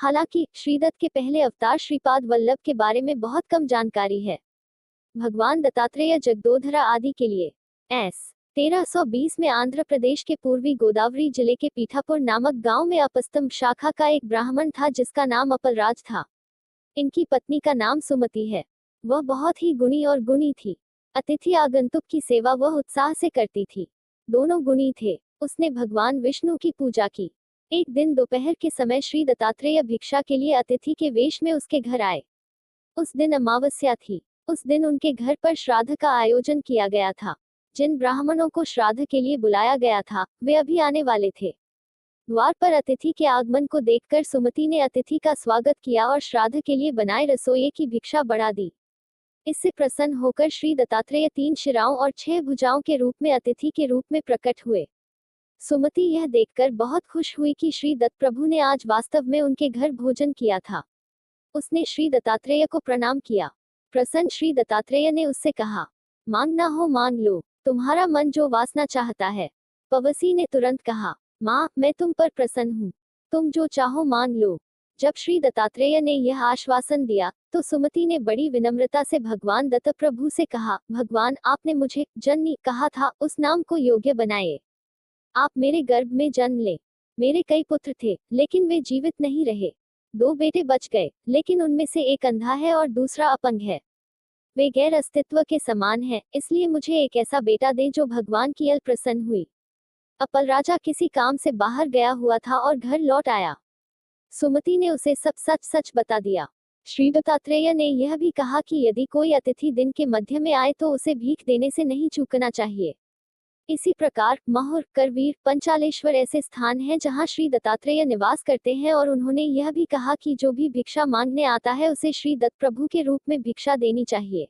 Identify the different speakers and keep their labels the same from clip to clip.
Speaker 1: हालांकि श्रीदत्त के पहले अवतार श्रीपाद वल्लभ के बारे में बहुत कम जानकारी है। भगवान दत्तात्रेय जगदोधरा आदि के लिए एस 1320 में आंध्र प्रदेश के पूर्वी गोदावरी जिले के पीठापुर नामक गांव में अपस्तंभ शाखा का एक ब्राह्मण था जिसका नाम अपलराज था। इनकी पत्नी का नाम सुमति है। वह बहुत ही गुणी और गुणी थी। अतिथि आगंतुक की सेवा वह उत्साह से करती थी। दोनों गुणी थे। उसने भगवान विष्णु की पूजा की। एक दिन दोपहर के समय श्री दत्तात्रेय भिक्षा के लिए अतिथि के वेश में उसके घर आए। उस दिन अमावस्या थी। उस दिन उनके घर पर श्राद्ध का आयोजन किया गया था। जिन ब्राह्मणों को श्राद्ध के लिए बुलाया गया था वे अभी आने वाले थे। द्वार पर अतिथि के आगमन को देखकर सुमति ने अतिथि का स्वागत किया और श्राद्ध के लिए बनाए रसोई की भिक्षा बढ़ा दी। इससे प्रसन्न होकर श्री दत्तात्रेय 3 शिराओं और 6 भुजाओं के रूप में अतिथि के रूप में प्रकट हुए। सुमति यह देखकर बहुत खुश हुई कि श्री दत्त प्रभु ने आज वास्तव में उनके घर भोजन किया था। उसने श्री दत्तात्रेय को प्रणाम किया। प्रसन्न श्री दत्तात्रेय ने उससे कहा, मांगना हो मांग लो, तुम्हारा मन जो वासना चाहता है। पवसी ने तुरंत कहा, माँ, मैं तुम पर प्रसन्न हूँ, तुम जो चाहो मांग लो। जब श्री दत्तात्रेय ने यह आश्वासन दिया तो सुमति ने बड़ी विनम्रता से भगवान दत्त प्रभु से कहा, भगवान, आपने मुझे जननी कहा था, उस नाम को योग्य बनाए। आप मेरे गर्भ में जन्म ले। मेरे कई पुत्र थे लेकिन वे जीवित नहीं रहे। 2 बेटे बच गए लेकिन उनमें से एक अंधा है और दूसरा अपंग है। वे गैर अस्तित्व के समान हैं, इसलिए मुझे एक ऐसा बेटा दे जो भगवान की अल प्रसन्न हुई। अपल राजा किसी काम से बाहर गया हुआ था और घर लौट आया। सुमति ने उसे सब सच सच बता दिया। श्री दत्तात्रेय ने यह भी कहा कि यदि कोई अतिथि दिन के मध्य में आए तो उसे भीख देने से नहीं चूकना चाहिए। इसी प्रकार महुर, करवीर, पंचालेश्वर ऐसे स्थान हैं जहां श्री दत्तात्रेय निवास करते हैं और उन्होंने यह भी कहा कि जो भी भिक्षा मांगने आता है उसे श्री दत्त प्रभु के रूप में भिक्षा देनी चाहिए।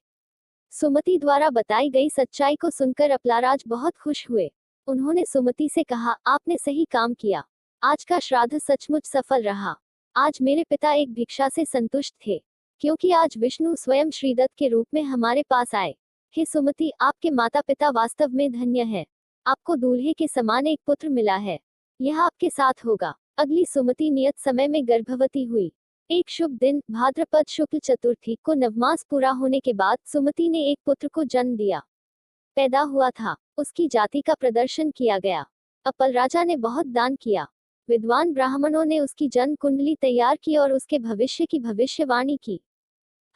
Speaker 1: सुमति द्वारा बताई गई सच्चाई को सुनकर अपलाराज बहुत खुश हुए। उन्होंने सुमति से कहा, आपने सही काम किया। आज का श्राद्ध सचमुच सफल रहा। आज मेरे पिता एक भिक्षा से संतुष्ट थे क्योंकि आज विष्णु स्वयं श्रीदत्त के रूप में हमारे पास आए। हे सुमति, आपके माता पिता वास्तव में धन्य है। आपको दूल्हे के समान एक पुत्र मिला है। यह आपके साथ होगा। अगली सुमति नियत समय में गर्भवती हुई। एक शुभ दिन भाद्रपद शुक्ल चतुर्थी को नवमास पूरा होने के बाद सुमति ने एक पुत्र को जन्म दिया। पैदा हुआ था। उसकी जाति का प्रदर्शन किया गया। अपल राजा ने बहुत दान किया। विद्वान ब्राह्मणों ने उसकी जन्म कुंडली तैयार की और उसके भविष्य की भविष्यवाणी की।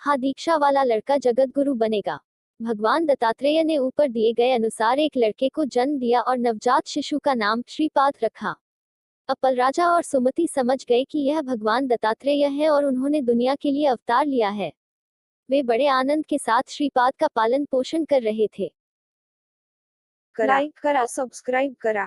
Speaker 1: हाँ, दीक्षा वाला लड़का जगत गुरु बनेगा। भगवान दत्तात्रेय ने ऊपर दिए गए अनुसार एक लड़के को जन्म दिया और नवजात शिशु का नाम श्रीपाद रखा। अपल राजा और सुमति समझ गए कि यह भगवान दत्तात्रेय है और उन्होंने दुनिया के लिए अवतार लिया है। वे बड़े आनंद के साथ श्रीपाद का पालन पोषण कर रहे थे।
Speaker 2: लाईक करा, सबस्क्राईब करा.